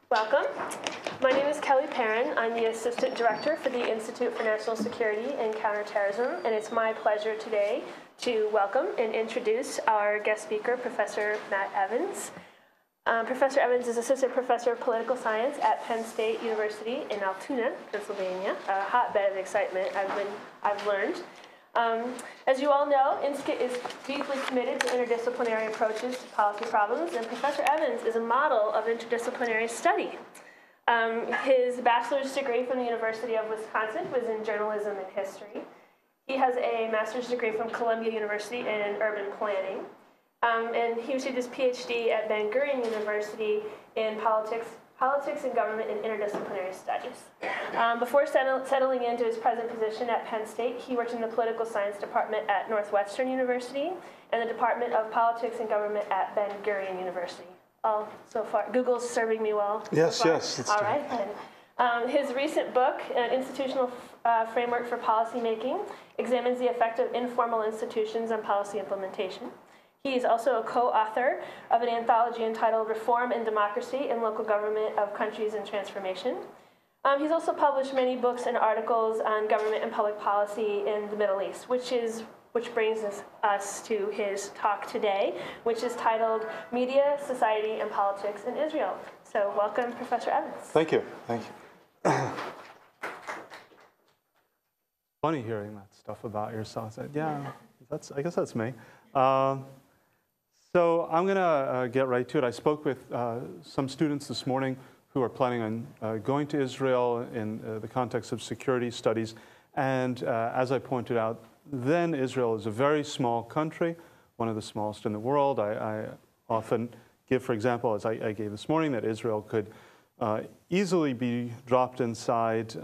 Welcome. My name is Kelly Perrin. I'm the Assistant Director for the Institute for National Security and Counterterrorism, and it's my pleasure today to welcome and introduce our guest speaker, Professor Matt Evans. Professor Evans is Assistant Professor of Political Science at Penn State University in Altoona, Pennsylvania, a hotbed of excitement I've learned. As you all know, INSCIT is deeply committed to interdisciplinary approaches to policy problems, and Professor Evans is a model of interdisciplinary study. His bachelor's degree from the University of Wisconsin was in journalism and history. He has a master's degree from Columbia University in urban planning, and he received his PhD at Ben Gurion University in politics and government and interdisciplinary studies. Before settling into his present position at Penn State, he worked in the political science department at Northwestern University and the Department of Politics and Government at Ben Gurion University. All so far, Google's serving me well. Yes, so yes. All right, then. His recent book, An Institutional Framework for Policymaking, examines the effect of informal institutions on policy implementation. He is also a co-author of an anthology entitled Reform and Democracy in Local Government of Countries in Transformation. He's also published many books and articles on government and public policy in the Middle East, which brings us to his talk today, which is titled Media, Society, and Politics in Israel. So welcome, Professor Evans. Thank you. Thank you. Funny hearing that stuff about yourself. Yeah, I guess that's me. So I'm going to get right to it. I spoke with some students this morning who are planning on going to Israel in the context of security studies. And as I pointed out, then Israel is a very small country, one of the smallest in the world. I often give, for example, as I gave this morning, that Israel could easily be dropped inside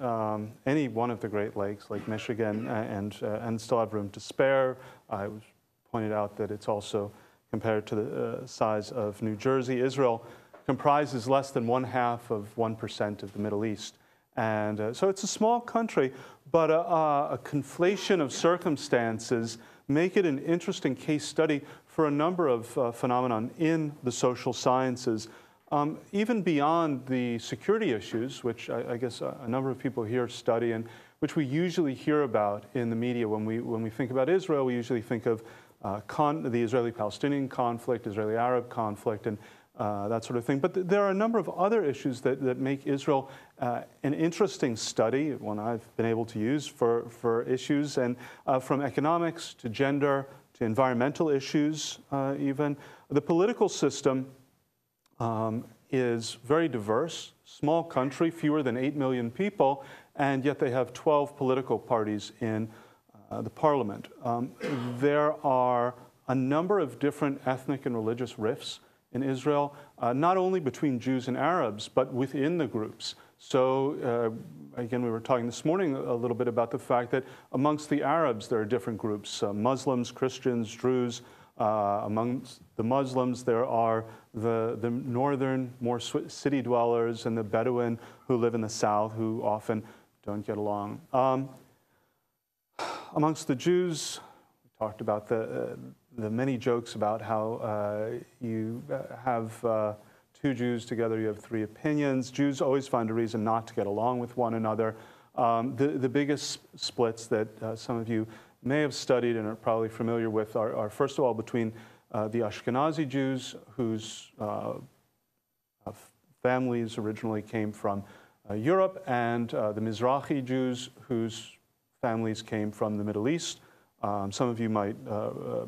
any one of the Great Lakes, like Michigan, and still have room to spare. I was pointed out that it's also, compared to the size of New Jersey, Israel comprises less than 0.5% of the Middle East. And so it's a small country, but a conflation of circumstances make it an interesting case study for a number of phenomena in the social sciences, even beyond the security issues, which I guess a number of people here study and which we usually hear about in the media. When we think about Israel, we usually think of the Israeli-Palestinian conflict, Israeli-Arab conflict, and that sort of thing. But there are a number of other issues that make Israel an interesting study, one I've been able to use for issues, and from economics to gender to environmental issues even. The political system is very diverse, small country, fewer than 8 million people, and yet they have 12 political parties in the parliament. There are a number of different ethnic and religious rifts in Israel, not only between Jews and Arabs, but within the groups. So again, we were talking this morning a little bit about the fact that amongst the Arabs, there are different groups, Muslims, Christians, Druze. Amongst the Muslims, there are the northern, more city dwellers and the Bedouin who live in the south, who often don't get along. Amongst the Jews, we talked about the many jokes about how you have two Jews together, you have three opinions. Jews always find a reason not to get along with one another. The biggest splits that some of you may have studied and are probably familiar with are first of all, between the Ashkenazi Jews, whose families originally came from Europe, and the Mizrahi Jews, whose families came from the Middle East. Some of you might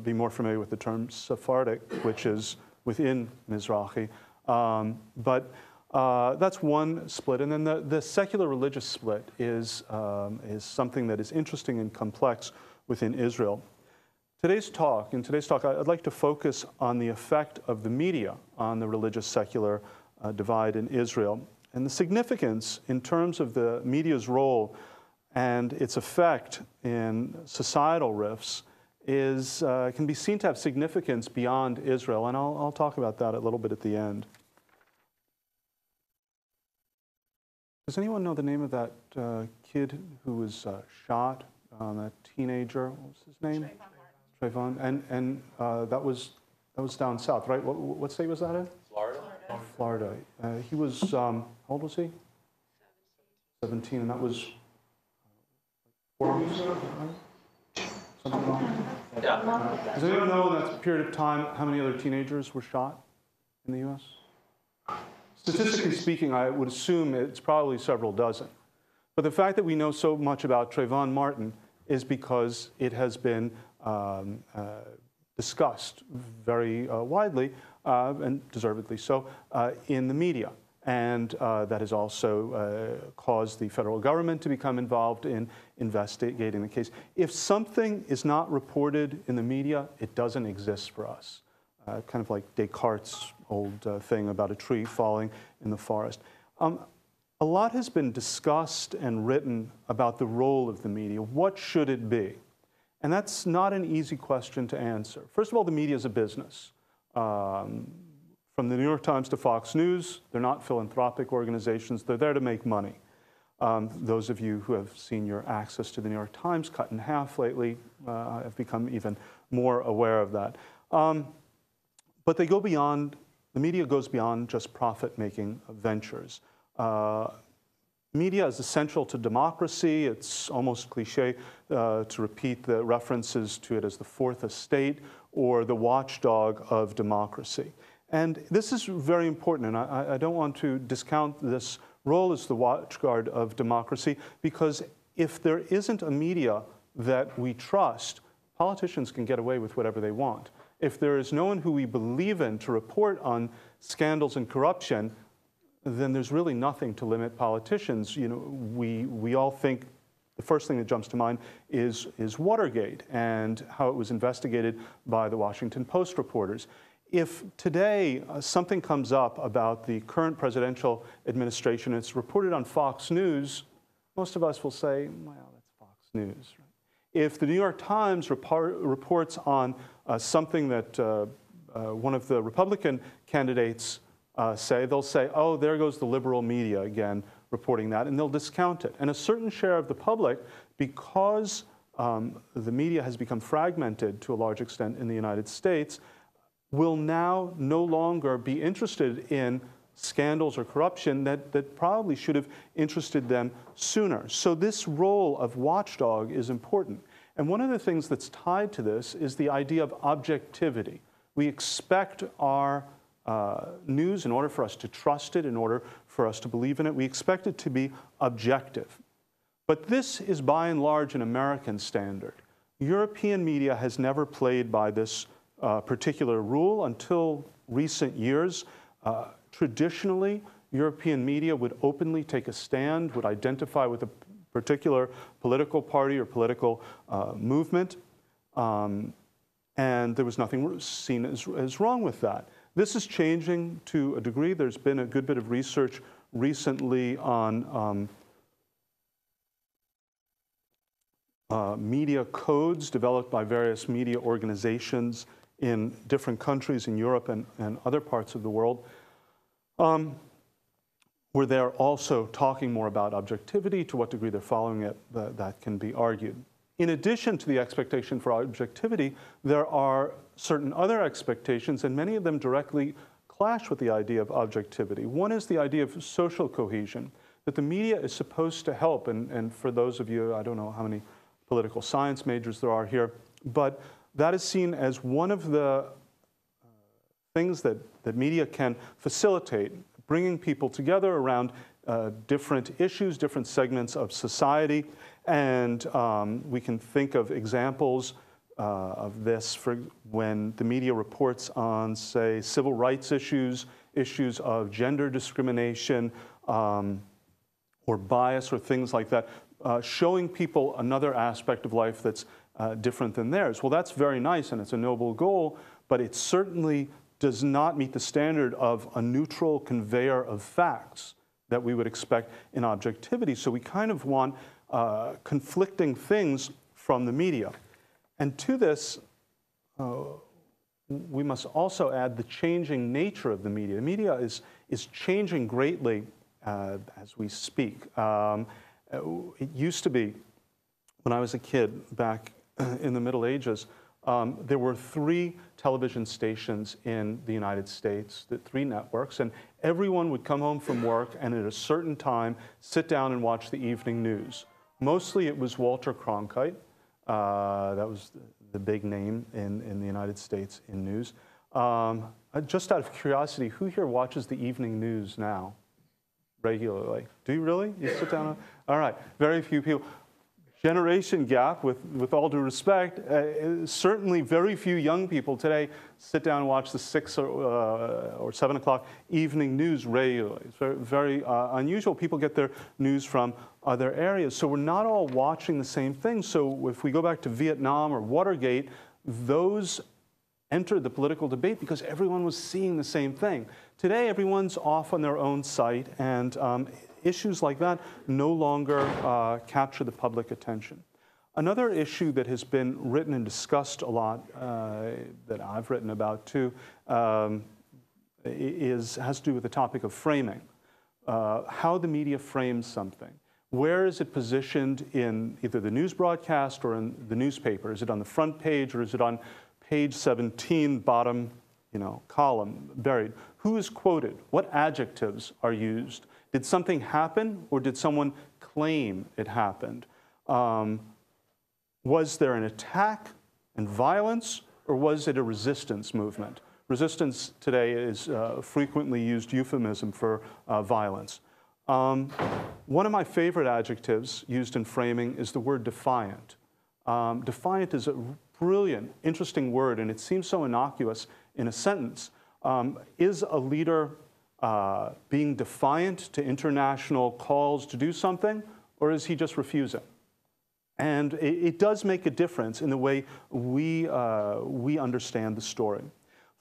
be more familiar with the term Sephardic, which is within Mizrahi. But that's one split. And then the secular religious split is something that is interesting and complex within Israel. In today's talk, I'd like to focus on the effect of the media on the religious-secular divide in Israel, and the significance in terms of the media's role and its effect in societal rifts can be seen to have significance beyond Israel, and I'll talk about that a little bit at the end. Does anyone know the name of that kid who was shot, that teenager? What was his name? Trayvon. And that was down south, right? What state was that in? Florida. Florida. He was, how old was he? 17, and that was 4 years ago, right? Something wrong? Yeah. Does anyone know in that period of time how many other teenagers were shot in the U.S.? Statistically speaking, I would assume it's probably several dozen. But the fact that we know so much about Trayvon Martin is because it has been discussed very widely, and deservedly so, in the media. And that has also caused the federal government to become involved in investigating the case. If something is not reported in the media, it doesn't exist for us. Kind of like Descartes' old thing about a tree falling in the forest. A lot has been discussed and written about the role of the media. What should it be? And that's not an easy question to answer. First of all, the media is a business. From the New York Times to Fox News, they're not philanthropic organizations. They're there to make money. Those of you who have seen your access to the New York Times cut in half lately have become even more aware of that. But they go beyond, the media goes beyond just profit-making ventures. Media is essential to democracy. It's almost cliche to repeat the references to it as the fourth estate or the watchdog of democracy. And this is very important, and I don't want to discount this role as the watchguard of democracy, because if there isn't a media that we trust, politicians can get away with whatever they want. If there is no one who we believe in to report on scandals and corruption, then there's really nothing to limit politicians. You know, we all think the first thing that jumps to mind is Watergate and how it was investigated by the Washington Post reporters. If today something comes up about the current presidential administration, it's reported on Fox News, most of us will say, well, that's Fox News. Right? If the New York Times reports on something that one of the Republican candidates say, they'll say, oh, there goes the liberal media again reporting that, and they'll discount it. And a certain share of the public, because the media has become fragmented to a large extent in the United States, will now no longer be interested in scandals or corruption that probably should have interested them sooner. So this role of watchdog is important. And one of the things that's tied to this is the idea of objectivity. We expect our news, in order for us to trust it, in order for us to believe in it, we expect it to be objective. But this is by and large an American standard. European media has never played by this particular rule until recent years. Traditionally, European media would openly take a stand, would identify with a particular political party or political movement, and there was nothing seen as wrong with that. This is changing to a degree. There's been a good bit of research recently on media codes developed by various media organizations in different countries in Europe and other parts of the world, where they're also talking more about objectivity. To what degree they're following it, that can be argued. In addition to the expectation for objectivity, there are certain other expectations, and many of them directly clash with the idea of objectivity. One is the idea of social cohesion, that the media is supposed to help, and for those of you, I don't know how many political science majors there are here, but that is seen as one of the things that media can facilitate, bringing people together around different issues, different segments of society. And we can think of examples of this for when the media reports on, say, civil rights issues, issues of gender discrimination, or bias or things like that, showing people another aspect of life that's different than theirs. Well, that's very nice and it's a noble goal, but it certainly does not meet the standard of a neutral conveyor of facts that we would expect in objectivity. So we kind of want conflicting things from the media. And to this, we must also add the changing nature of the media. The media is changing greatly as we speak. It used to be, when I was a kid back in the Middle Ages, there were 3 television stations in the United States, the 3 networks, and everyone would come home from work and at a certain time sit down and watch the evening news. Mostly it was Walter Cronkite. That was the big name in the United States in news. Just out of curiosity, who here watches the evening news now regularly? Do you really? You sit down? All right, very few people. Generation gap, with all due respect, certainly very few young people today sit down and watch the 6 or 7 o'clock evening news regularly. It's very, very unusual. People get their news from other areas. So we're not all watching the same thing. So if we go back to Vietnam or Watergate, those entered the political debate because everyone was seeing the same thing. Today, everyone's off on their own site, and issues like that no longer capture the public attention. Another issue that has been written and discussed a lot, that I've written about too, has to do with the topic of framing, how the media frames something. Where is it positioned in either the news broadcast or in the newspaper? Is it on the front page, or is it on page 17, bottom, column, buried? Who is quoted? What adjectives are used? Did something happen, or did someone claim it happened? Was there an attack and violence, or was it a resistance movement? Resistance today is frequently used euphemism for violence. One of my favorite adjectives used in framing is the word defiant. Defiant is a brilliant, interesting word, and it seems so innocuous in a sentence. Is a leader being defiant to international calls to do something, or is he just refusing? And it does make a difference in the way we understand the story.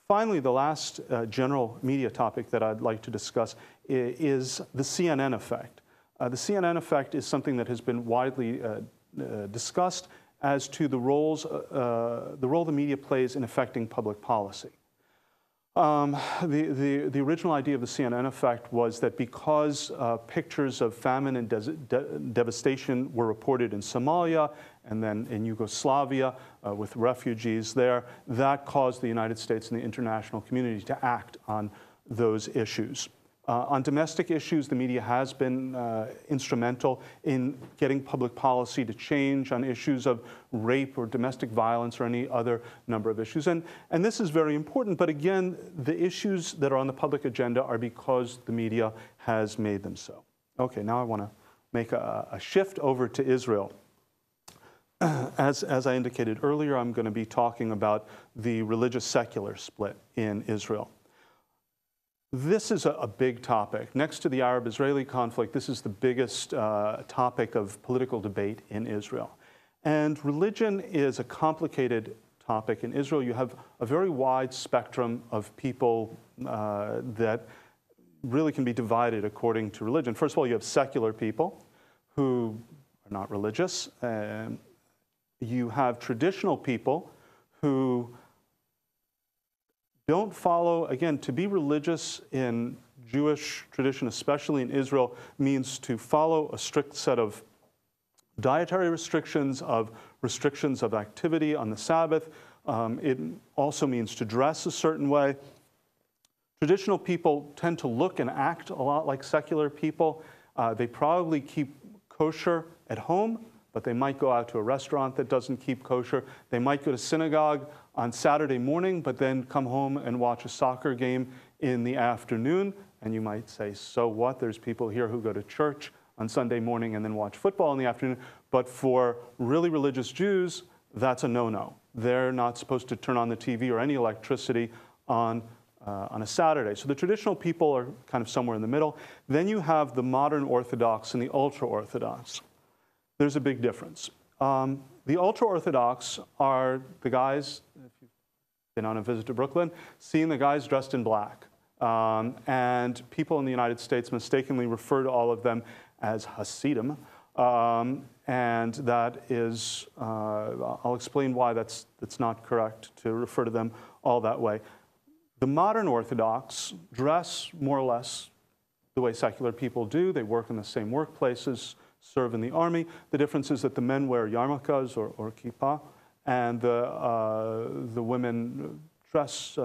Finally, the last general media topic that I'd like to discuss is the CNN effect. The CNN effect is something that has been widely discussed as to the role the media plays in affecting public policy. The original idea of the CNN effect was that because pictures of famine and devastation were reported in Somalia and then in Yugoslavia with refugees there, that caused the United States and the international community to act on those issues. On domestic issues, the media has been instrumental in getting public policy to change on issues of rape or domestic violence or any other number of issues. And this is very important, but again, the issues that are on the public agenda are because the media has made them so. Okay, now I want to make a shift over to Israel. As I indicated earlier, I'm going to be talking about the religious-secular split in Israel. This is a big topic. Next to the Arab-Israeli conflict, this is the biggest topic of political debate in Israel. And religion is a complicated topic. In Israel, you have a very wide spectrum of people that really can be divided according to religion. First of all, you have secular people who are not religious. You have traditional people who don't follow, again, to be religious in Jewish tradition, especially in Israel, means to follow a strict set of dietary restrictions of activity on the Sabbath. It also means to dress a certain way. Traditional people tend to look and act a lot like secular people. They probably keep kosher at home, but they might go out to a restaurant that doesn't keep kosher. They might go to synagogue on Saturday morning, but then come home and watch a soccer game in the afternoon. And you might say, so what? There's people here who go to church on Sunday morning and then watch football in the afternoon. But for really religious Jews, that's a no-no. They're not supposed to turn on the TV or any electricity on a Saturday. So the traditional people are kind of somewhere in the middle. Then you have the modern Orthodox and the Ultra-Orthodox. There's a big difference. The Ultra-Orthodox are the guys, if you've been on a visit to Brooklyn, seeing the guys dressed in black. And people in the United States mistakenly refer to all of them as Hasidim. And that is, I'll explain why that's not correct to refer to them all that way. The modern Orthodox dress more or less the way secular people do. They work in the same workplaces, serve in the army. The difference is that the men wear yarmulkes or kippah, and the women dress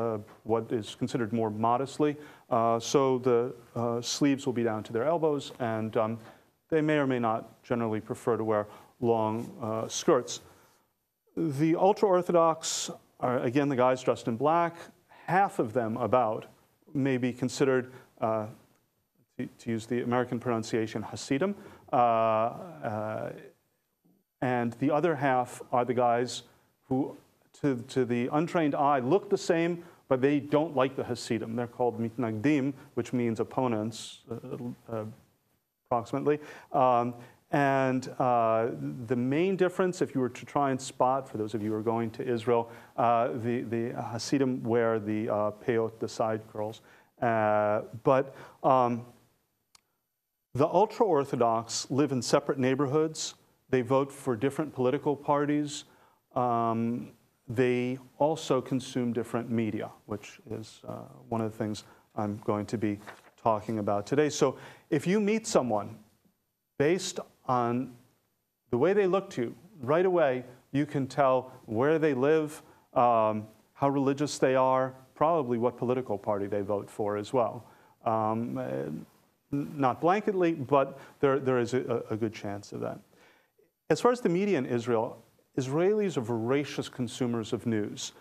what is considered more modestly. So the sleeves will be down to their elbows, and they may or may not generally prefer to wear long skirts. The ultra-Orthodox are, again, the guys dressed in black. Half of them, about, may be considered, to use the American pronunciation, Hasidim. And the other half are the guys who, to the untrained eye, look the same, but they don't like the Hasidim. They're called mitnagdim, which means opponents, approximately. The main difference, if you were to try and spot, for those of you who are going to Israel, the Hasidim wear the peyot, the side curls. But the ultra-Orthodox live in separate neighborhoods. They vote for different political parties. They also consume different media, which is one of the things I'm going to be talking about today. So if you meet someone, based on the way they look to you, right away you can tell where they live, how religious they are, probably what political party they vote for as well. Not blanketly, but there is a good chance of that. As far as the media in Israel, Israelis are voracious consumers of news.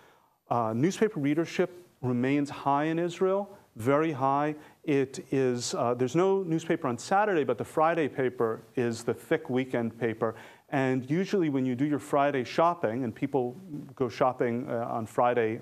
Newspaper readership remains high in Israel, very high. It is, there's no newspaper on Saturday, but the Friday paper is the thick weekend paper. And usually when you do your Friday shopping, and people go shopping on Friday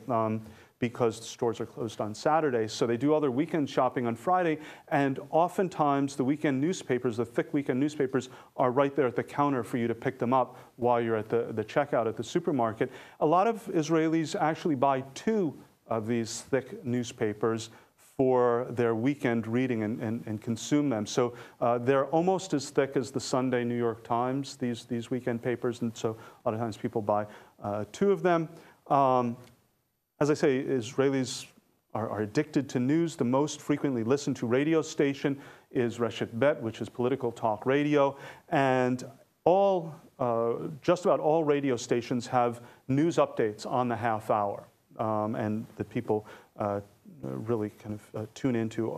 because the stores are closed on Saturday, so they do all their weekend shopping on Friday, and oftentimes the weekend newspapers, the thick weekend newspapers, are right there at the counter for you to pick them up while you're at the checkout at the supermarket. A lot of Israelis actually buy 2 of these thick newspapers for their weekend reading and consume them. So they're almost as thick as the Sunday New York Times, these weekend papers, and so a lot of times people buy 2 of them. As I say, Israelis are addicted to news. The most frequently listened to radio station is Reshet Bet, which is political talk radio. And just about all radio stations have news updates on the half hour. And that people really kind of tune into,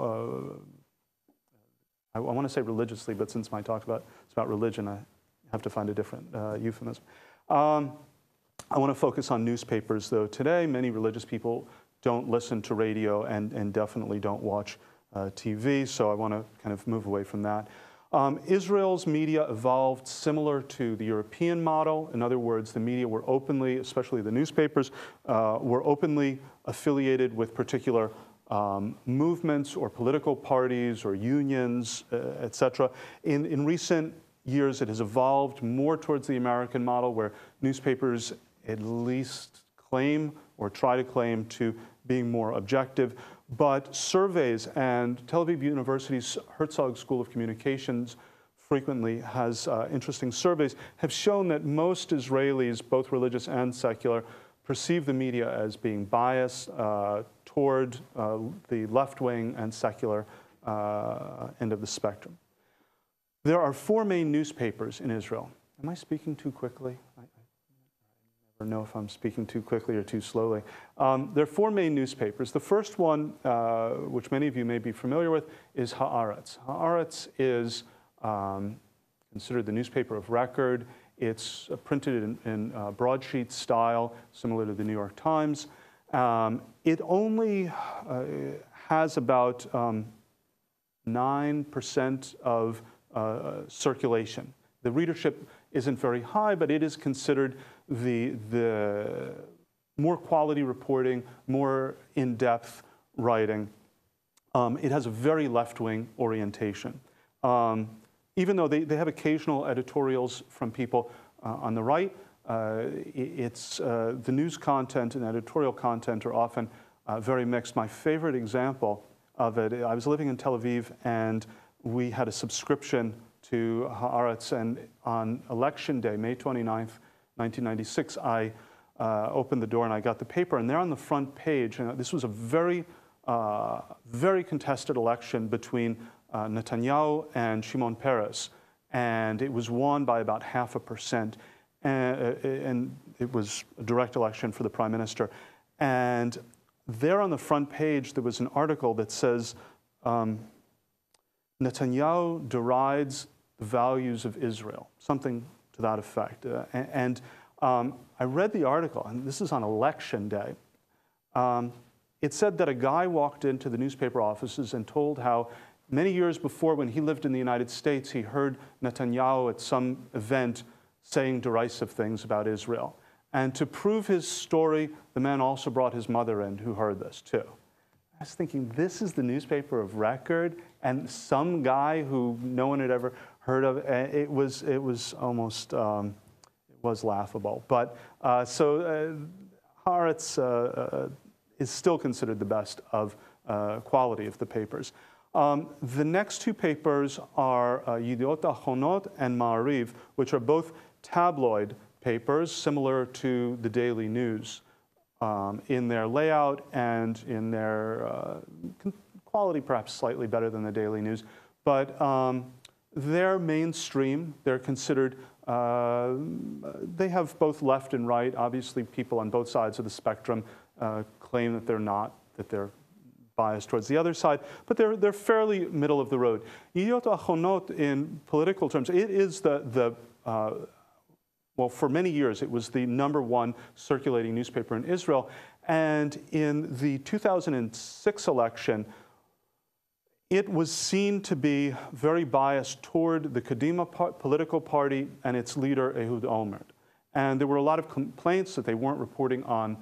I want to say religiously, but since my talk it's about religion, I have to find a different euphemism. I want to focus on newspapers, though. Today, many religious people don't listen to radio and definitely don't watch TV, so I want to kind of move away from that. Israel's media evolved similar to the European model. In other words, the media were openly, especially the newspapers, were openly affiliated with particular movements or political parties or unions, etc. In recent years, it has evolved more towards the American model, where newspapers at least claim or try to claim to being more objective. But surveys, and Tel Aviv University's Herzog School of Communications frequently has interesting surveys, have shown that most Israelis, both religious and secular, perceive the media as being biased toward the left-wing and secular end of the spectrum. There are 4 main newspapers in Israel. Am I speaking too quickly? I never know if I'm speaking too quickly or too slowly. There are 4 main newspapers. The first one, which many of you may be familiar with, is Haaretz. Haaretz is considered the newspaper of record. It's printed in broadsheet style, similar to the New York Times. It only has about 9% of circulation. The readership isn't very high, but it is considered the more quality reporting, more in-depth writing. It has a very left-wing orientation. Even though they have occasional editorials from people on the right, the news content and editorial content are often very mixed. My favorite example of it, I was living in Tel Aviv, and we had a subscription to Haaretz, and on election day, May 29th, 1996, I opened the door and I got the paper, and there on the front page, and this was a very contested election between Netanyahu and Shimon Peres, and it was won by about 0.5%. And it was a direct election for the prime minister. And there on the front page, there was an article that says, Netanyahu derides the values of Israel, something to that effect. I read the article, and this is on election day. It said that a guy walked into the newspaper offices and told how many years before, when he lived in the United States, he heard Netanyahu at some event saying derisive things about Israel. And to prove his story, the man also brought his mother in, who heard this too. I was thinking, this is the newspaper of record, and some guy who no one had ever heard of. It was almost it was laughable. But Haaretz is still considered the best of quality of the papers. The next two papers are Yediot Ahronot and Ma'ariv, which are both tabloid papers, similar to the Daily News in their layout and in their quality, perhaps slightly better than the Daily News. But they're mainstream. They're considered, they have both left and right. Obviously, people on both sides of the spectrum claim that they're not, that they're biased towards the other side, but they're fairly middle of the road. Yediot Ahronot, in political terms, it is well, for many years, it was the #1 circulating newspaper in Israel. And in the 2006 election, it was seen to be very biased toward the Kadima political party and its leader, Ehud Olmert. And there were a lot of complaints that they weren't reporting on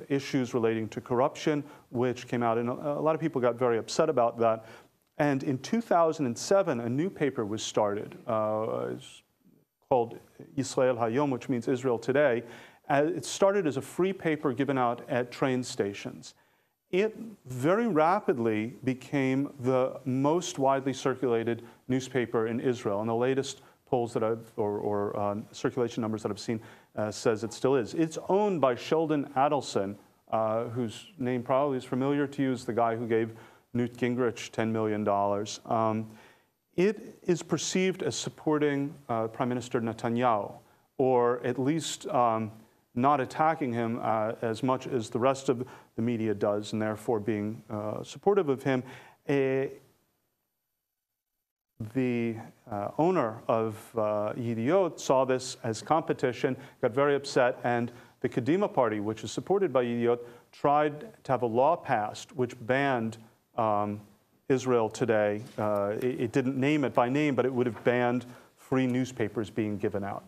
issues relating to corruption, which came out, and a lot of people got very upset about that. And in 2007, a new paper was started called Yisrael Hayom, which means Israel Today. It started as a free paper given out at train stations. It very rapidly became the most widely circulated newspaper in Israel. And the latest polls that I've, circulation numbers that I've seen says it still is. It's owned by Sheldon Adelson, whose name probably is familiar to you, as the guy who gave Newt Gingrich $10 million. It is perceived as supporting Prime Minister Netanyahu, or at least not attacking him as much as the rest of the media does, and therefore being supportive of him. The owner of Yediot saw this as competition, got very upset, and the Kadima party, which is supported by Yediot, tried to have a law passed which banned Israel Today. It didn't name it by name, but it would have banned free newspapers being given out.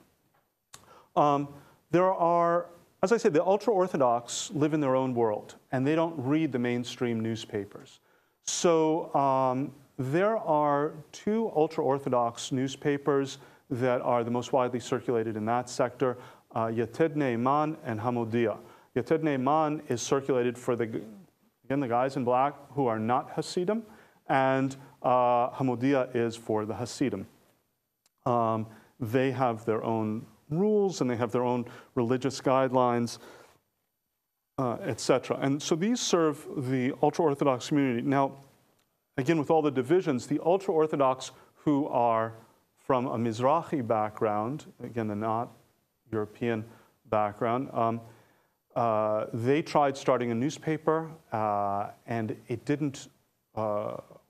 There are, as I said, the ultra-Orthodox live in their own world, and they don't read the mainstream newspapers. So there are two ultra-Orthodox newspapers that are the most widely circulated in that sector, Yated Ne'eman and Hamodia. Yated Ne'eman is circulated for the guys in black who are not Hasidim, and Hamodia is for the Hasidim. They have their own rules, and they have their own religious guidelines, etc. And so these serve the ultra-Orthodox community. Now, again, with all the divisions, the ultra-Orthodox who are from a Mizrahi background, again, the not European background, they tried starting a newspaper, and it didn't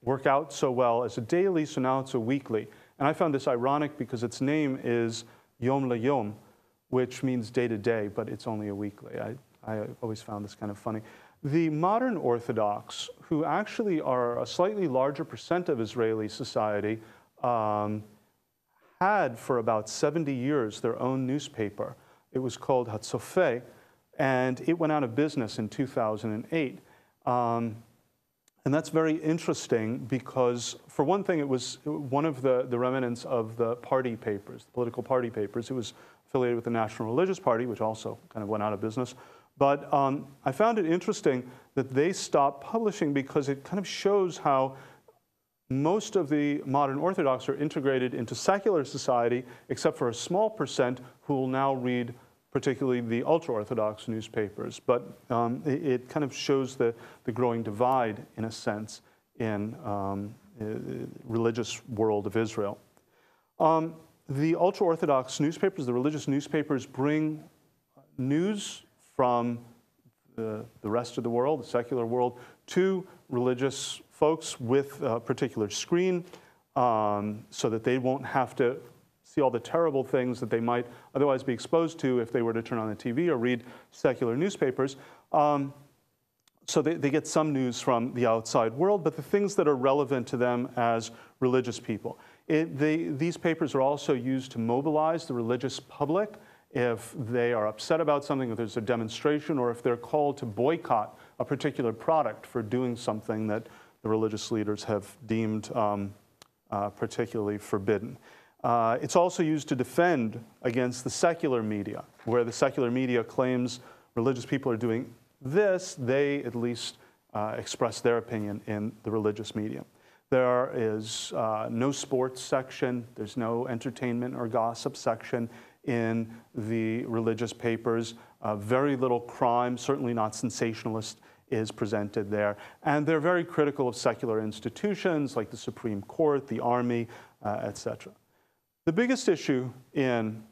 work out so well as a daily, so now it's a weekly. And I found this ironic because its name is Yom LeYom, which means day to day, but it's only a weekly. I always found this kind of funny. The modern Orthodox, who actually are a slightly larger percent of Israeli society, had for about 70 years their own newspaper. It was called Hatzofeh, and it went out of business in 2008. And that's very interesting because, for one thing, it was one of the remnants of the party papers, the political party papers. It was affiliated with the National Religious Party, which also kind of went out of business. But I found it interesting that they stopped publishing because it kind of shows how most of the modern Orthodox are integrated into secular society, except for a small percent who will now read particularly the ultra-Orthodox newspapers. But it kind of shows the growing divide, in a sense, in the religious world of Israel. The ultra-Orthodox newspapers, the religious newspapers, bring news from the rest of the world, the secular world, to religious folks with a particular screen, so that they won't have to see all the terrible things that they might otherwise be exposed to if they were to turn on the TV or read secular newspapers. So they get some news from the outside world, but the things that are relevant to them as religious people. These papers are also used to mobilize the religious public if they are upset about something, if there's a demonstration, or if they're called to boycott a particular product for doing something that the religious leaders have deemed particularly forbidden. It's also used to defend against the secular media, where the secular media claims religious people are doing this, they at least express their opinion in the religious media. There is no sports section, there's no entertainment or gossip section in the religious papers. Very little crime, certainly not sensationalist, is presented there. And they're very critical of secular institutions like the Supreme Court, the army, etc. The biggest issue in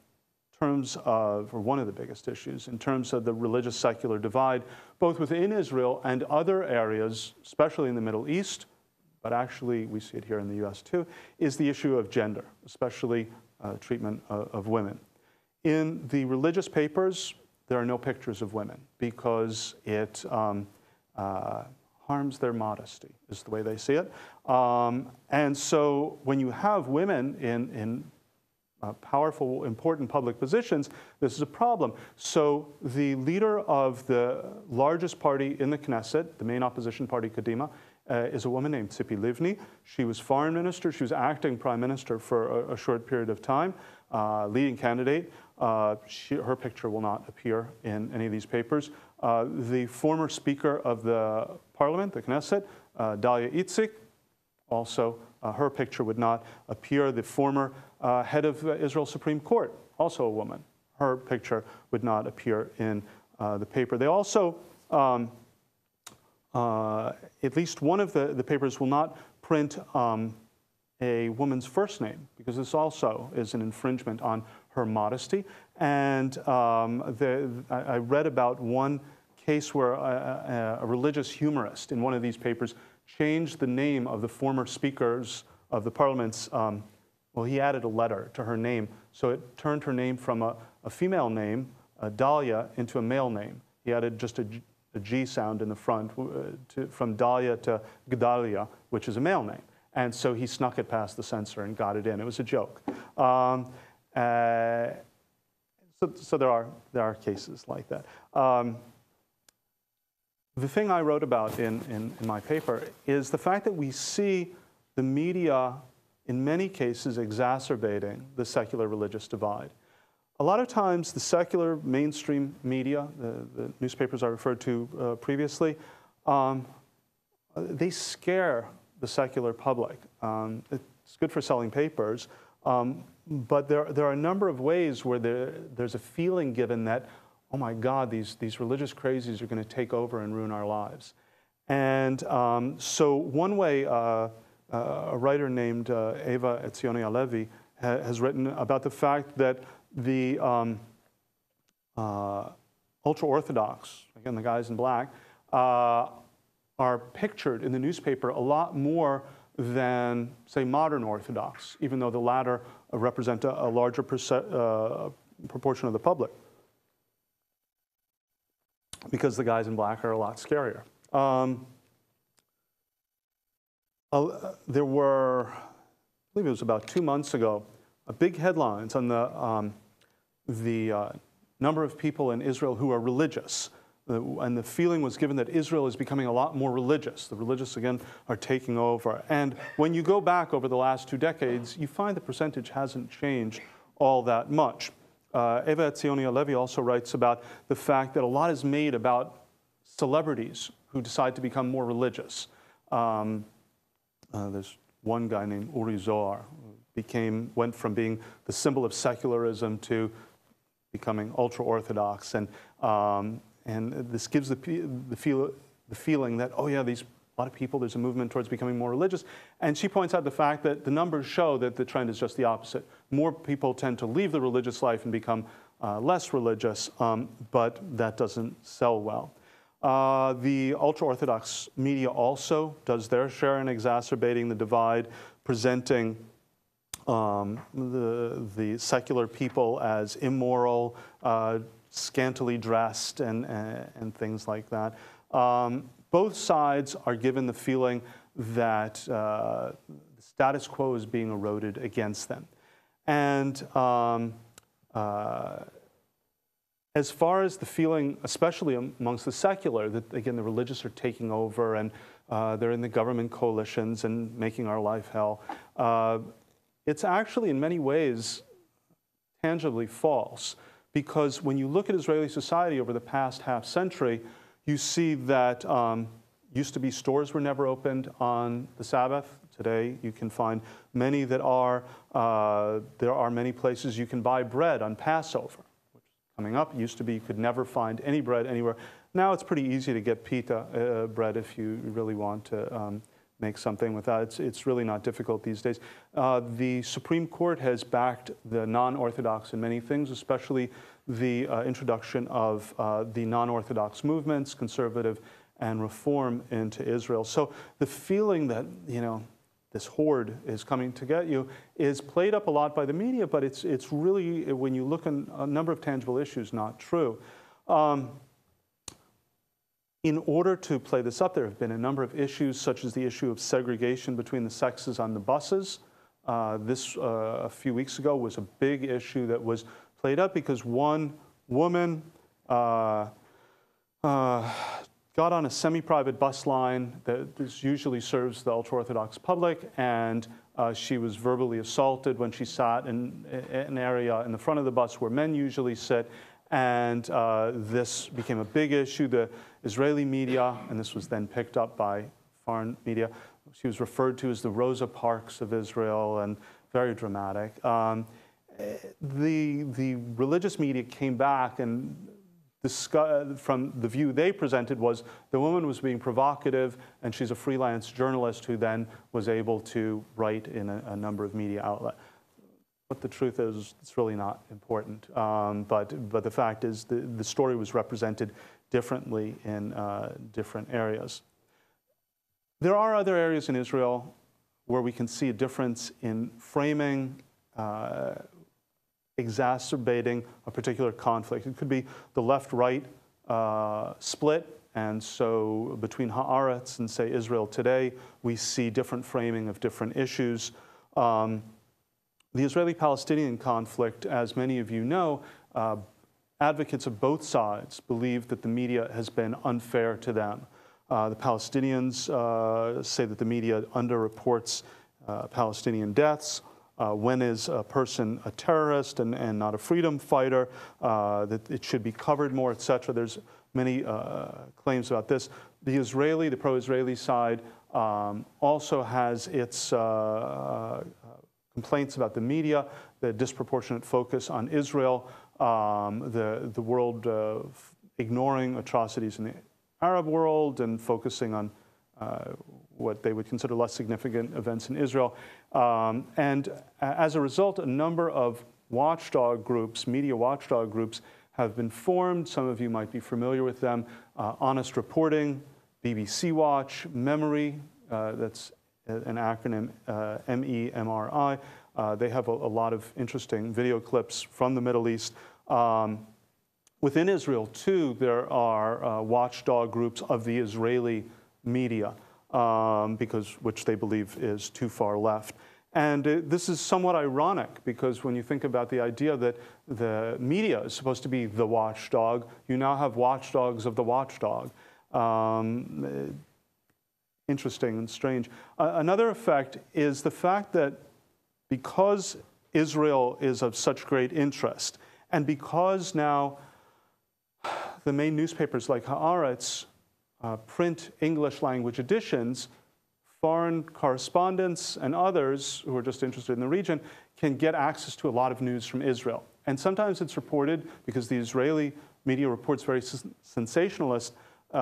terms of, or one of the biggest issues in terms of the religious secular divide, both within Israel and other areas, especially in the Middle East, but actually we see it here in the US too, is the issue of gender, especially treatment of women. In the religious papers, there are no pictures of women because it harms their modesty, is the way they see it. And so when you have women in powerful, important public positions, this is a problem. So the leader of the largest party in the Knesset, the main opposition party, Kadima, is a woman named Tzipi Livni. She was foreign minister. She was acting prime minister for a short period of time, leading candidate. Her picture will not appear in any of these papers. The former speaker of the parliament, the Knesset, Dalia Itzik, also her picture would not appear. The former head of Israel's Supreme Court, also a woman, her picture would not appear in the paper. They also, at least one of the papers will not print a woman's first name, because this also is an infringement on her modesty. And I read about one case where a religious humorist in one of these papers changed the name of the former speakers of the parliament's, well, he added a letter to her name, so it turned her name from a female name, Dalia, into a male name. He added just a G sound in the front, from Dalia to Gedalia, which is a male name. And so he snuck it past the censor and got it in. It was a joke. So there are cases like that. The thing I wrote about in my paper is the fact that we see the media, in many cases, exacerbating the secular religious divide. A lot of times, the secular mainstream media, the newspapers I referred to previously, they scare the secular public. It's good for selling papers, but there are a number of ways where there's a feeling given that, oh my God, these religious crazies are going to take over and ruin our lives. And so one way, a writer named Eva Etzioni Alevi has written about the fact that the Ultraorthodox, again the guys in black, are pictured in the newspaper a lot more than, say, modern Orthodox, even though the latter represent a larger proportion of the public, because the guys in black are a lot scarier. There were, I believe it was about 2 months ago, big headlines on the number of people in Israel who are religious. And the feeling was given that Israel is becoming a lot more religious. The religious, again, are taking over. And when you go back over the last 2 decades, you find the percentage hasn't changed all that much. Eva Etzioni Alevi also writes about the fact that a lot is made about celebrities who decide to become more religious. There's one guy named Uri Zohar who went from being the symbol of secularism to becoming ultra-Orthodox. And this gives the feeling that, oh yeah, a lot of people, there's a movement towards becoming more religious. And she points out the fact that the numbers show that the trend is just the opposite. More people tend to leave the religious life and become less religious, but that doesn't sell well. The ultra-Orthodox media also does their share in exacerbating the divide, presenting the secular people as immoral, scantily dressed, and things like that. Both sides are given the feeling that the status quo is being eroded against them. And as far as the feeling, especially amongst the secular, that again the religious are taking over and they're in the government coalitions and making our life hell, it's actually in many ways tangibly false. Because when you look at Israeli society over the past half century, you see that used to be stores were never opened on the Sabbath. Today you can find many that are. There are many places you can buy bread on Passover. Coming up, it used to be you could never find any bread anywhere. Now it's pretty easy to get pita bread if you really want to make something with that. It's really not difficult these days. The Supreme Court has backed the non-Orthodox in many things, especially the introduction of the non-Orthodox movements, conservative and reform, into Israel. So the feeling that, you know, this horde is coming to get you is played up a lot by the media, but it's really, when you look at a number of tangible issues, not true. In order to play this up, there have been a number of issues, such as the issue of segregation between the sexes on the buses. This, a few weeks ago, was a big issue that was played up because one woman got on a semi-private bus line that usually serves the ultra-Orthodox public, and she was verbally assaulted when she sat in an area in the front of the bus where men usually sit, and this became a big issue. The Israeli media, and this was then picked up by foreign media, she was referred to as the Rosa Parks of Israel, and very dramatic. The religious media came back and from the view they presented was the woman was being provocative, and she's a freelance journalist who then was able to write in a number of media outlets. What the truth is, it's really not important. But the fact is the story was represented differently in different areas. There are other areas in Israel where we can see a difference in framing, exacerbating a particular conflict. It could be the left-right split, and so between Haaretz and, say, Israel Today, we see different framing of different issues. The Israeli-Palestinian conflict, as many of you know, advocates of both sides believe that the media has been unfair to them. The Palestinians say that the media underreports Palestinian deaths. When is a person a terrorist and not a freedom fighter, that it should be covered more, etc. There's many claims about this. The pro-Israeli side also has its complaints about the media, the disproportionate focus on Israel, the world ignoring atrocities in the Arab world and focusing on what they would consider less significant events in Israel. And as a result, a number of watchdog groups, media watchdog groups, have been formed. Some of you might be familiar with them. Honest Reporting, BBC Watch, Memory, that's an acronym, MEMRI. They have a lot of interesting video clips from the Middle East. Within Israel, too, there are watchdog groups of the Israeli media, which they believe is too far left. And this is somewhat ironic, because when you think about the idea that the media is supposed to be the watchdog, you now have watchdogs of the watchdog. Interesting and strange. Another effect is the fact that because Israel is of such great interest, and because now the main newspapers like Haaretz print English language editions, foreign correspondents and others who are just interested in the region can get access to a lot of news from Israel. And sometimes it's reported, because the Israeli media reports very sensationalist, in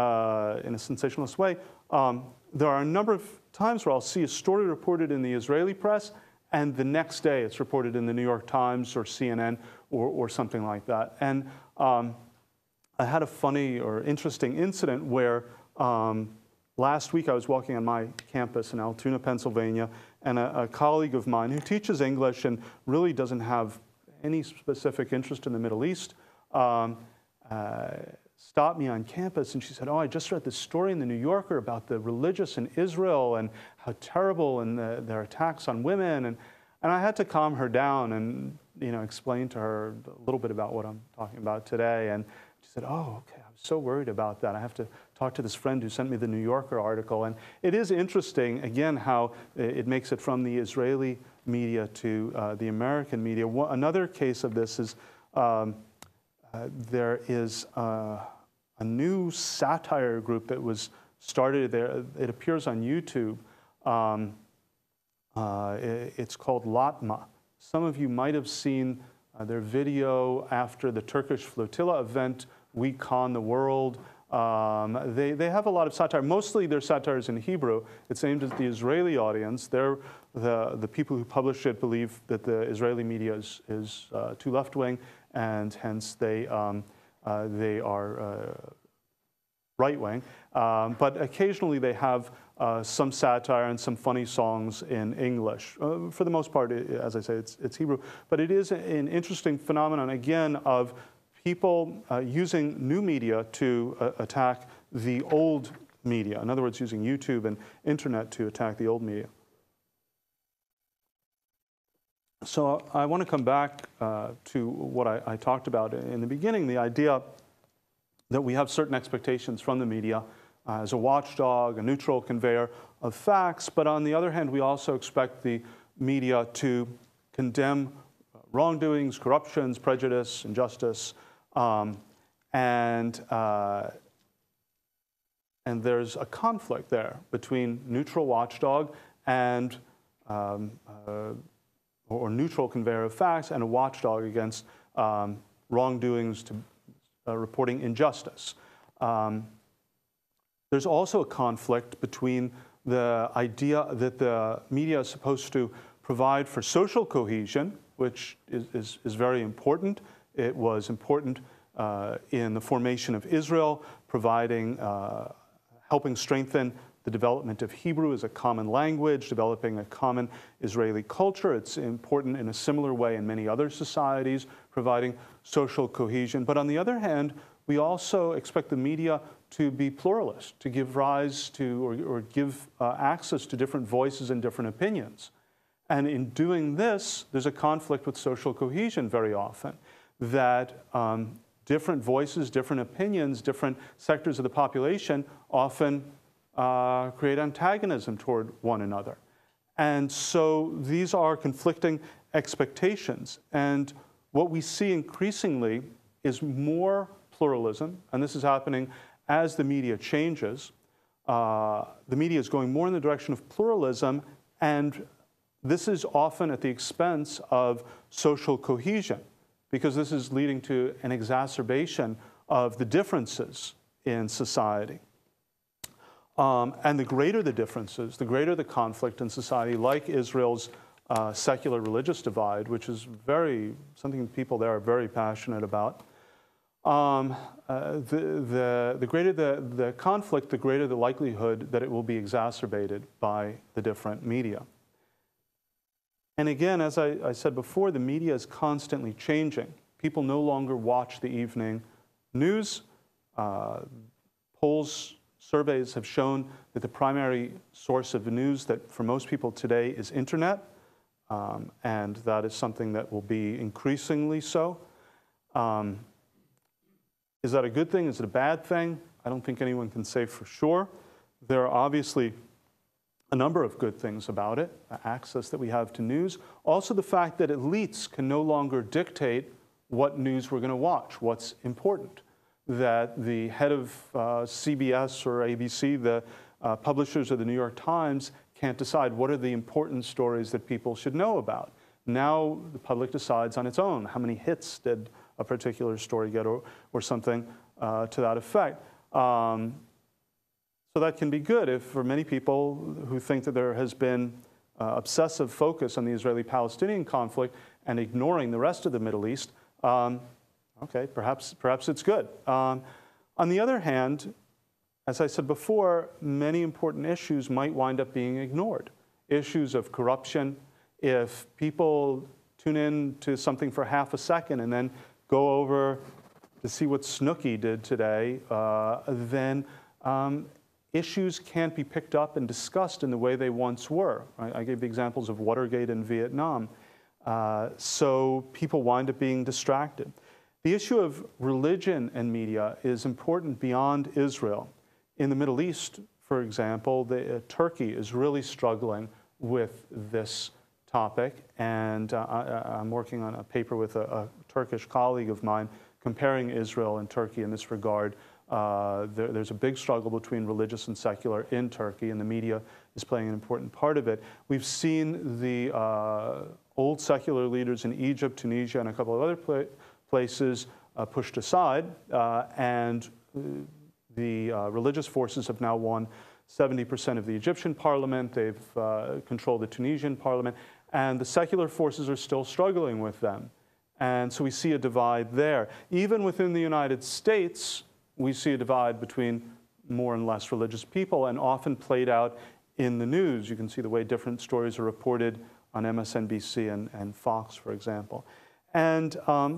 a sensationalist way. There are a number of times where I'll see a story reported in the Israeli press, and the next day it's reported in the New York Times or CNN or something like that. And I had a funny or interesting incident where last week I was walking on my campus in Altoona, Pennsylvania, and a colleague of mine who teaches English and really doesn't have any specific interest in the Middle East stopped me on campus, and she said, "Oh, I just read this story in the New Yorker about the religious in Israel and how terrible and their attacks on women." And I had to calm her down and explain to her a little bit about what I'm talking about today. And she said, "Oh, okay, I was so worried about that. I have to talk to this friend who sent me the New Yorker article." And it is interesting, again, how it makes it from the Israeli media to the American media. Another case of this is there is a new satire group that was started there. It appears on YouTube. It's called Latma. Some of you might have seen their video after the Turkish flotilla event, We Con the World. They have a lot of satire. Mostly their satire is in Hebrew. It's aimed at the Israeli audience. The people who publish it believe that the Israeli media is too left-wing, and hence they are right-wing. But occasionally they have some satire and some funny songs in English. For the most part, as I say, it's Hebrew. But it is an interesting phenomenon, again, of people using new media to attack the old media. In other words, using YouTube and internet to attack the old media. So I want to come back to what I talked about in the beginning, the idea that we have certain expectations from the media as a watchdog, a neutral conveyor of facts, but on the other hand, we also expect the media to condemn wrongdoings, corruptions, prejudice, injustice, and there's a conflict there between neutral watchdog and or neutral conveyor of facts and a watchdog against wrongdoings to reporting injustice. There's also a conflict between the idea that the media is supposed to provide for social cohesion, which is very important. It was important in the formation of Israel, providing, helping strengthen the development of Hebrew as a common language, developing a common Israeli culture. It's important in a similar way in many other societies, providing social cohesion. But on the other hand, we also expect the media to be pluralist, to give rise to or give access to different voices and different opinions. And in doing this, there's a conflict with social cohesion very often, that different voices, different opinions, different sectors of the population often create antagonism toward one another. And so these are conflicting expectations. And what we see increasingly is more pluralism, and this is happening as the media changes. The media is going more in the direction of pluralism, and this is often at the expense of social cohesion, because this is leading to an exacerbation of the differences in society. And the greater the differences, the greater the conflict in society, like Israel's secular religious divide, which is something people there are very passionate about. The greater the conflict, the greater the likelihood that it will be exacerbated by the different media. And again, as I said before, the media is constantly changing. People no longer watch the evening news. Surveys have shown that the primary source of news that for most people today is internet, and that is something that will be increasingly so. Is that a good thing? Is it a bad thing? I don't think anyone can say for sure. There are obviously a number of good things about it, access that we have to news. Also the fact that elites can no longer dictate what news we're going to watch, what's important. That the head of CBS or ABC, the publishers of the New York Times, can't decide what are the important stories that people should know about. Now the public decides on its own. How many hits did a particular story get, or something to that effect. So that can be good if, for many people who think that there has been obsessive focus on the Israeli-Palestinian conflict and ignoring the rest of the Middle East, okay, perhaps it's good. On the other hand, as I said before, many important issues might wind up being ignored. Issues of corruption. If people tune in to something for half a second and then go over to see what Snooki did today, then issues can't be picked up and discussed in the way they once were. I gave the examples of Watergate and Vietnam. So people wind up being distracted. The issue of religion and media is important beyond Israel. In the Middle East, for example, Turkey is really struggling with this topic, and I'm working on a paper with a Turkish colleague of mine comparing Israel and Turkey in this regard. There's a big struggle between religious and secular in Turkey, and the media is playing an important part of it. We've seen the old secular leaders in Egypt, Tunisia, and a couple of other places pushed aside, and the religious forces have now won 70% of the Egyptian parliament. They've controlled the Tunisian parliament, and the secular forces are still struggling with them. And so we see a divide there. Even within the United States, we see a divide between more and less religious people, and often played out in the news. You can see the way different stories are reported on MSNBC and Fox, for example. And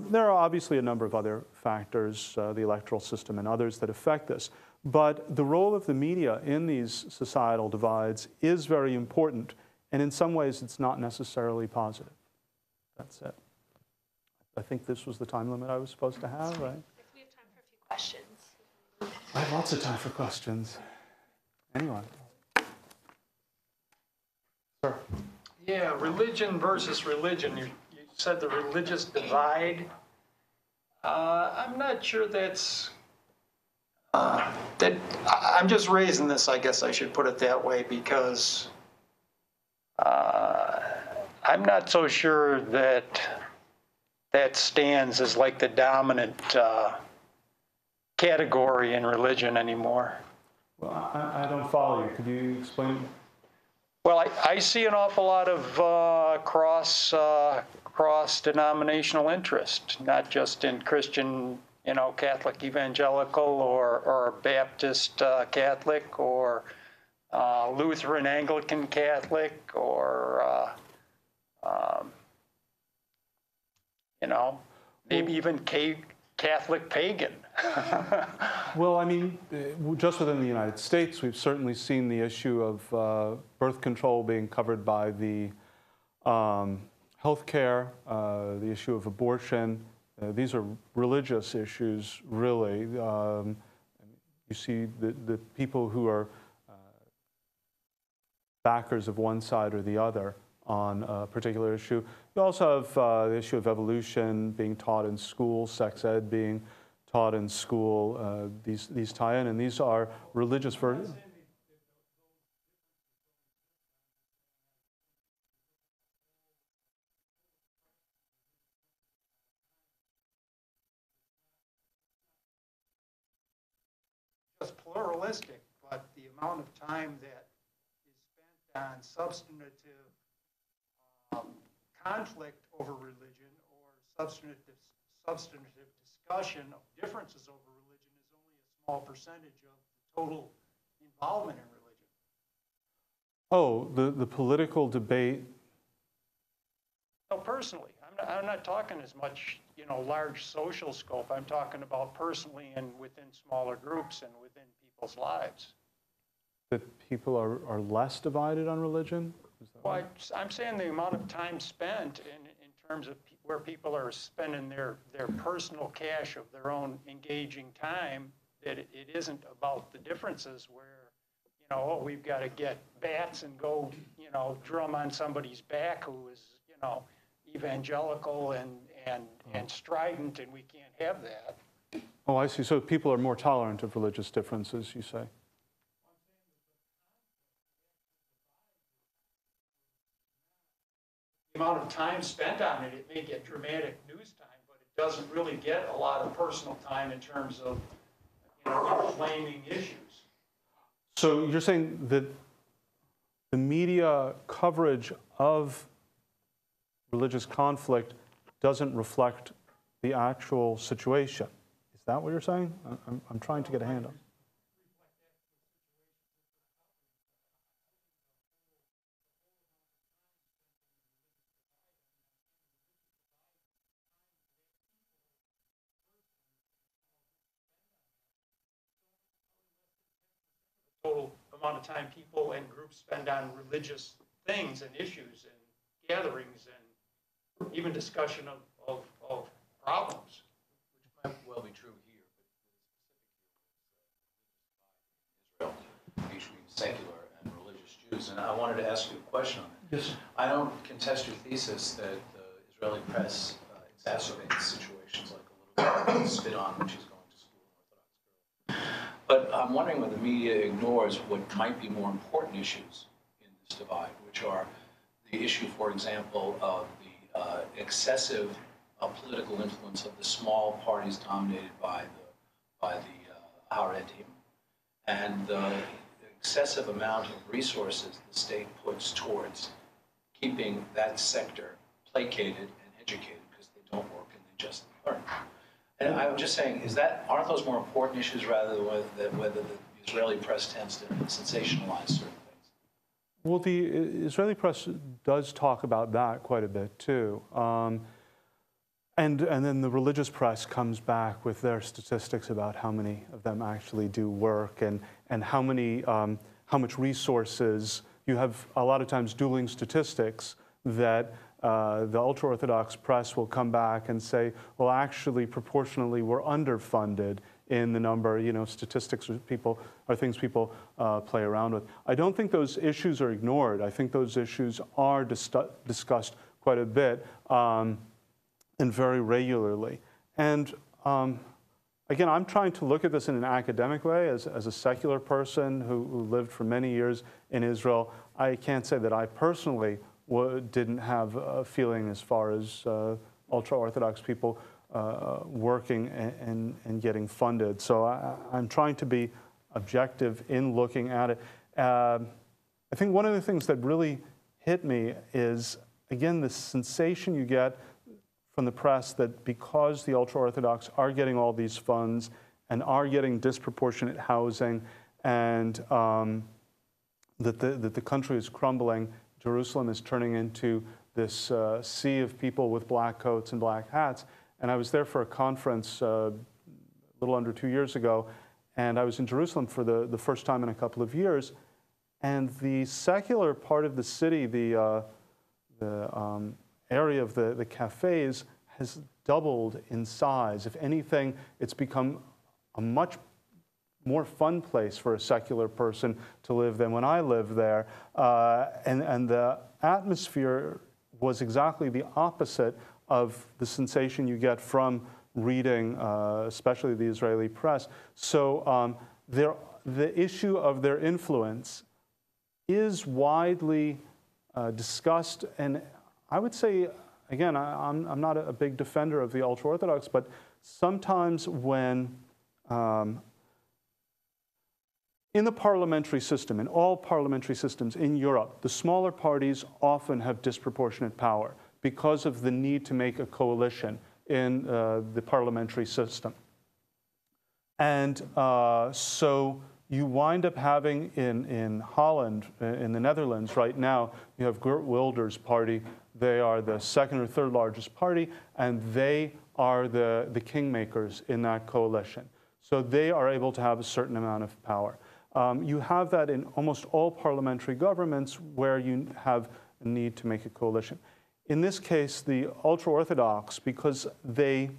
there are obviously a number of other factors, the electoral system and others, that affect this. But the role of the media in these societal divides is very important, and in some ways it's not necessarily positive. That's it. I think this was the time limit I was supposed to have, right? We have time for a few questions. I have lots of time for questions. Anyone? Sir? Yeah, religion versus religion. You said the religious divide. I'm not sure that's... I'm just raising this, I guess I should put it that way, because I'm not so sure that that stands as like the dominant category in religion anymore. Well, I don't follow you. Could you explain? Well, I see an awful lot of cross-denominational interest, not just in Christian, Catholic evangelical or Baptist Catholic or Lutheran Anglican Catholic or, maybe even Catholic pagan. Well, I mean, just within the United States, we've certainly seen the issue of birth control being covered by the health care, the issue of abortion. These are religious issues, really. You see the people who are backers of one side or the other on a particular issue. You also have the issue of evolution being taught in school, sex ed being taught in school. These tie in, and these are religious versions. Just pluralistic, but the amount of time that is spent on substantive conflict over religion or substantive discussion of differences over religion is only a small percentage of the total involvement in religion. Oh, the political debate. No, personally, I'm not talking as much, large social scope. I'm talking about personally and within smaller groups and within people's lives. That people are less divided on religion? Well, I'm saying the amount of time spent in terms of where people are spending their personal cash of their own engaging time, that it isn't about the differences where, we've got to get bats and go, drum on somebody's back who is, evangelical and strident, and we can't have that. Oh, I see. So people are more tolerant of religious differences, you say? The amount of time spent on it, it may get dramatic news time, but it doesn't really get a lot of personal time in terms of, inflaming issues. So you're saying that the media coverage of religious conflict doesn't reflect the actual situation. Is that what you're saying? I'm trying to get a hand on. Total amount of time people and groups spend on religious things and issues and gatherings and even discussion of problems. Which might well be true here, but Israel between secular and religious Jews. And I wanted to ask you a question on it. Yes. I don't contest your thesis that the Israeli press exacerbates situations like a little spit on when she's going to school, an Orthodox girl. But I'm wondering whether the media ignores what might be more important issues in this divide, which are the issue, for example, of the excessive political influence of the small parties dominated by the Haredim, and the excessive amount of resources the state puts towards keeping that sector placated and educated because they don't work and they just learn. And I'm just saying, aren't those more important issues rather than whether the Israeli press tends to sensationalize certain things? Well, the Israeli press does talk about that quite a bit too. And then the religious press comes back with their statistics about how many of them actually do work and how much resources. You have a lot of times dueling statistics that the ultra-Orthodox press will come back and say, well, actually, proportionally, we're underfunded in the number, statistics are things people play around with. I don't think those issues are ignored. I think those issues are discussed quite a bit and very regularly. And again, I'm trying to look at this in an academic way. As a secular person who lived for many years in Israel, I can't say that I personally didn't have a feeling as far as ultra-Orthodox people working and getting funded. So I'm trying to be objective in looking at it. I think one of the things that really hit me is, again, the sensation you get from the press that because the ultra-Orthodox are getting all these funds and are getting disproportionate housing and that the country is crumbling, Jerusalem is turning into this sea of people with black coats and black hats. And I was there for a conference a little under 2 years ago, and I was in Jerusalem for the first time in a couple of years. And the secular part of the city, the area of the cafes, has doubled in size. If anything, it's become a much more fun place for a secular person to live than when I lived there. And the atmosphere was exactly the opposite of the sensation you get from reading, especially the Israeli press. So the issue of their influence is widely discussed, and I would say, again, I'm not a big defender of the ultra-Orthodox, but sometimes when in the parliamentary system, in all parliamentary systems in Europe, the smaller parties often have disproportionate power because of the need to make a coalition in the parliamentary system. And so you wind up having in Holland, in the Netherlands right now, you have Geert Wilders' party. They are the second or third largest party, and they are the kingmakers in that coalition. So they are able to have a certain amount of power. You have that in almost all parliamentary governments where you have a need to make a coalition. In this case, the ultra-Orthodox, because they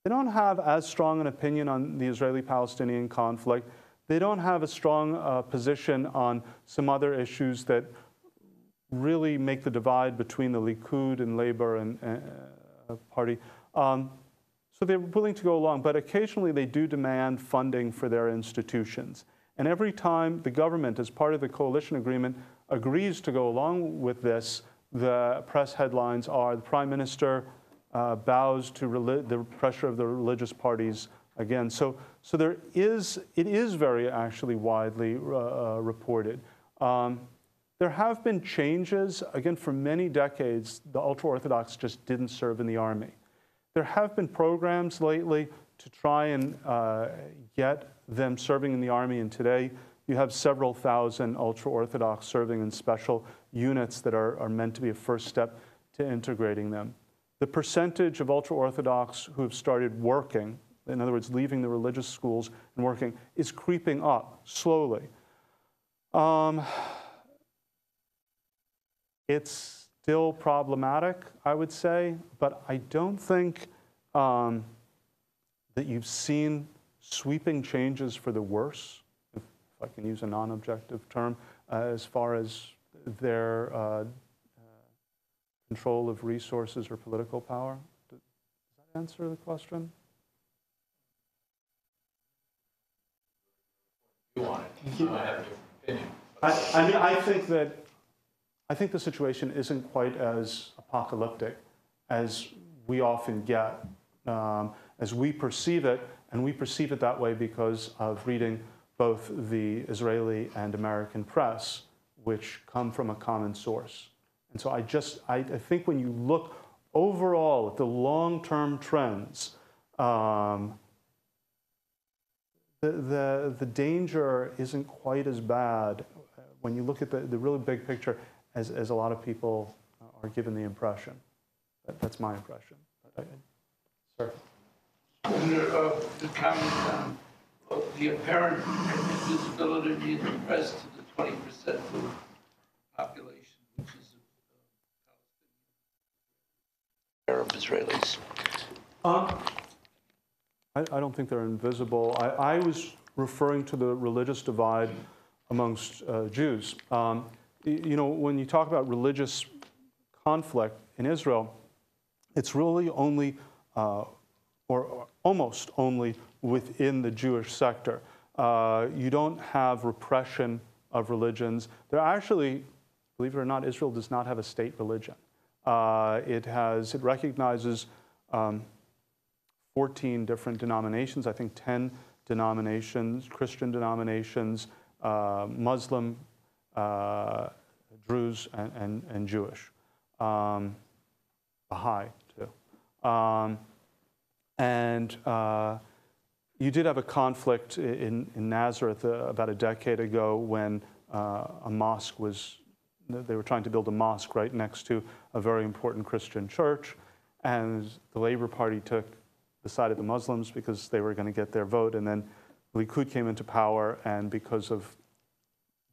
don't have as strong an opinion on the Israeli-Palestinian conflict. They don't have a strong position on some other issues that really make the divide between the Likud and Labour and party. So they're willing to go along, but occasionally they do demand funding for their institutions. And every time the government, as part of the coalition agreement, agrees to go along with this, the press headlines are the Prime Minister bows to the pressure of the religious parties again. So it is very actually widely reported. There have been changes. Again, for many decades, the ultra-Orthodox just didn't serve in the army. There have been programs lately to try and get them serving in the army, and today you have several thousand ultra-Orthodox serving in special units that are meant to be a first step to integrating them. The percentage of ultra-Orthodox who have started working, in other words, leaving the religious schools and working, is creeping up slowly. It's still problematic, I would say, but I don't think that you've seen sweeping changes for the worse, if I can use a non-objective term, as far as their control of resources or political power. Does that answer the question? You want it. I have a different opinion. I mean, I think the situation isn't quite as apocalyptic as we often get, as we perceive it, and we perceive it that way because of reading both the Israeli and American press, which come from a common source. And so I think when you look overall at the long-term trends, the danger isn't quite as bad when you look at the really big picture as a lot of people are given the impression. That's my impression. Sir? Under the comment on the apparent invisibility of the press to the 20% of the population, which is Arab Israelis. I don't think they're invisible. I was referring to the religious divide amongst Jews. You know, when you talk about religious conflict in Israel, it's really only, or almost only, within the Jewish sector. You don't have repression of religions. There actually, believe it or not, Israel does not have a state religion. It recognizes 14 different denominations, I think 10 denominations, Christian denominations, Muslim, Druze, and Jewish. Baha'i, too. You did have a conflict in Nazareth about a decade ago when a mosque they were trying to build a mosque right next to a very important Christian church, and the Labour Party took the side of the Muslims because they were going to get their vote, and then Likud came into power, and because of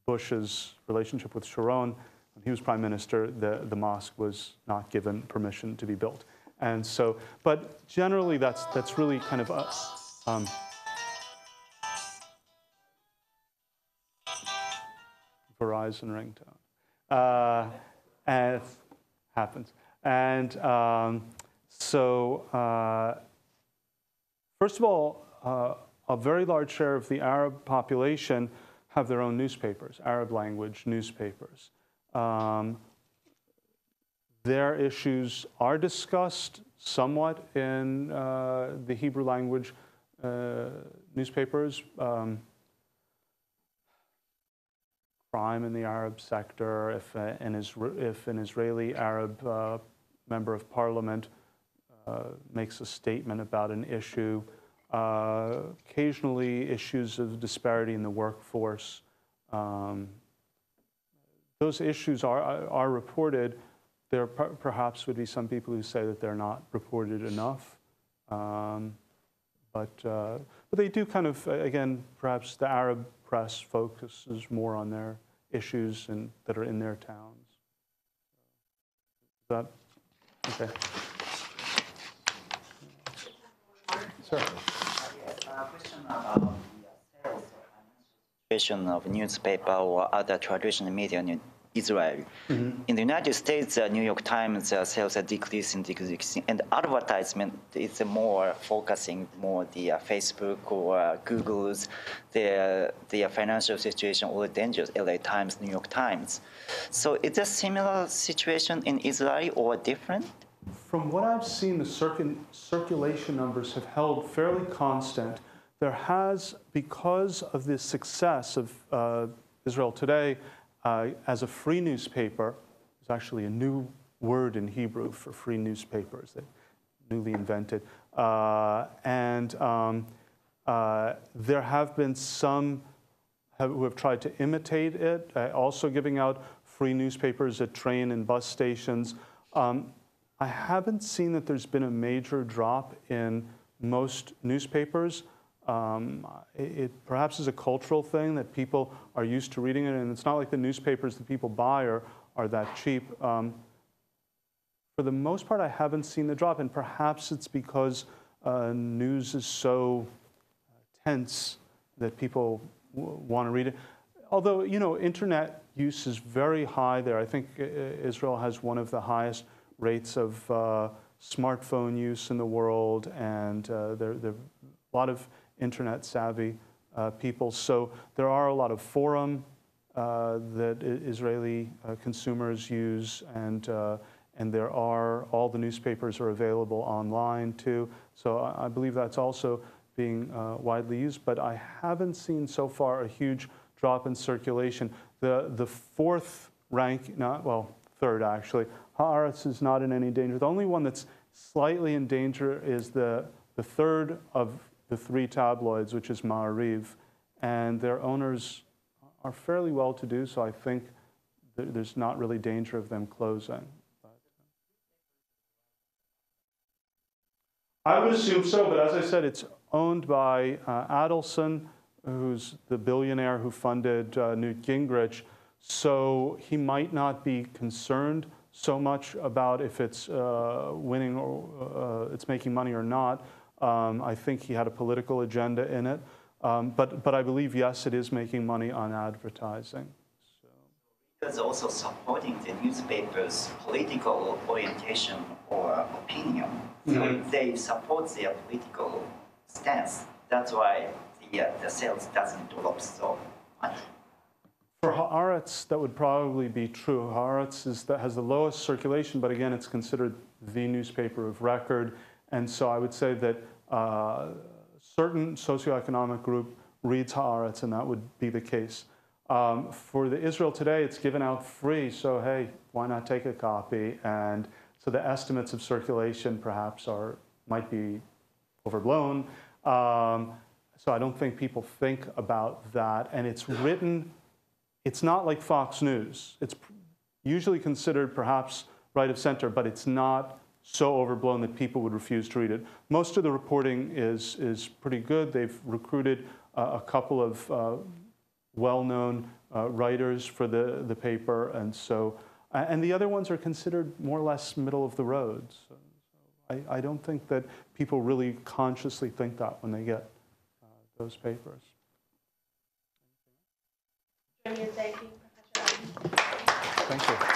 Bush's relationship with Sharon, when he was prime minister, the mosque was not given permission to be built. And so, but generally that's really kind of Verizon ringtone. And it happens. And first of all, a very large share of the Arab population have their own newspapers, Arab language newspapers. Their issues are discussed somewhat in the Hebrew language newspapers. Crime in the Arab sector, if an Israeli Arab member of parliament makes a statement about an issue, occasionally issues of disparity in the workforce. Those issues are reported. There perhaps would be some people who say that they're not reported enough. But they do kind of, again, perhaps the Arab press focuses more on their issues that are in their towns. Is that okay? Sir? Question about the sales situation of newspaper or other traditional media in Israel. Mm-hmm. In the United States, New York Times sales are decreasing, and advertisement is more focusing more the Facebook or Google's their financial situation or dangerous. LA Times, New York Times. So is a similar situation in Israel or different? From what I've seen, the circulation numbers have held fairly constant. There has, because of the success of Israel Today, as a free newspaper. There's actually a new word in Hebrew for free newspapers that newly invented. There have been some who have tried to imitate it, also giving out free newspapers at train and bus stations. I haven't seen that there's been a major drop in most newspapers. It perhaps is a cultural thing that people are used to reading it, and it's not like the newspapers that people buy are that cheap. For the most part, I haven't seen the drop, and perhaps it's because news is so tense that people want to read it. Although, you know, internet use is very high there. I think Israel has one of the highest rates of smartphone use in the world, and there are a lot of internet savvy people. So there are a lot of forum that Israeli consumers use, and there are, all the newspapers are available online too. So I believe that's also being widely used, but I haven't seen so far a huge drop in circulation. The fourth rank, third actually, Haaretz is not in any danger. The only one that's slightly in danger is the third of the three tabloids, which is Ma'ariv, and their owners are fairly well-to-do, so I think there's not really danger of them closing. I would assume so, but as I said, it's owned by Adelson, who's the billionaire who funded Newt Gingrich, so he might not be concerned so much about if it's winning or it's making money or not. I think he had a political agenda in it, but I believe, yes, it is making money on advertising. It's also supporting the newspaper's political orientation or opinion. So if they support their political stance, that's why the sales doesn't drop so much. For Haaretz, that would probably be true. Haaretz has the lowest circulation, but again, it's considered the newspaper of record. And so I would say that certain socioeconomic group reads Haaretz, and that would be the case. For the Israel Today, it's given out free, so hey, why not take a copy? And so the estimates of circulation perhaps might be overblown. So I don't think people think about that. And it's written, it's not like Fox News. It's usually considered perhaps right of center, but it's not so overblown that people would refuse to read it. Most of the reporting is pretty good. They've recruited a couple of well-known writers for the paper, and so, and the other ones are considered more or less middle of the road. So I don't think that people really consciously think that when they get those papers. Thank you, Professor. Thank you.